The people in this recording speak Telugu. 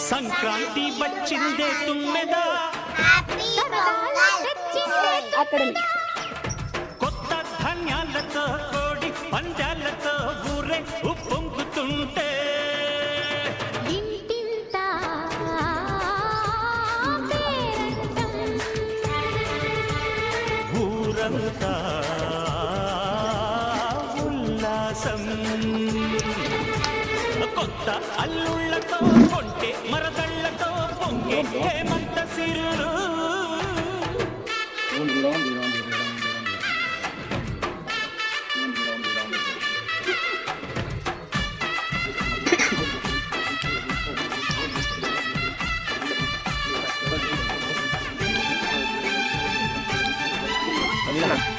సంక్రాంతి వచ్చిందే తుమ్మెదా అక్కడ కొత్త ధాన్యాలతో కోడి పందాలతో ఊరే ఉప్పొంగుతుంటే ఊరంతా ఉల్లాసం కొత్త అల్లుళ్ళతో కొంటే మరదళ్ళతో పొంగే హేమంత సిరులు Ini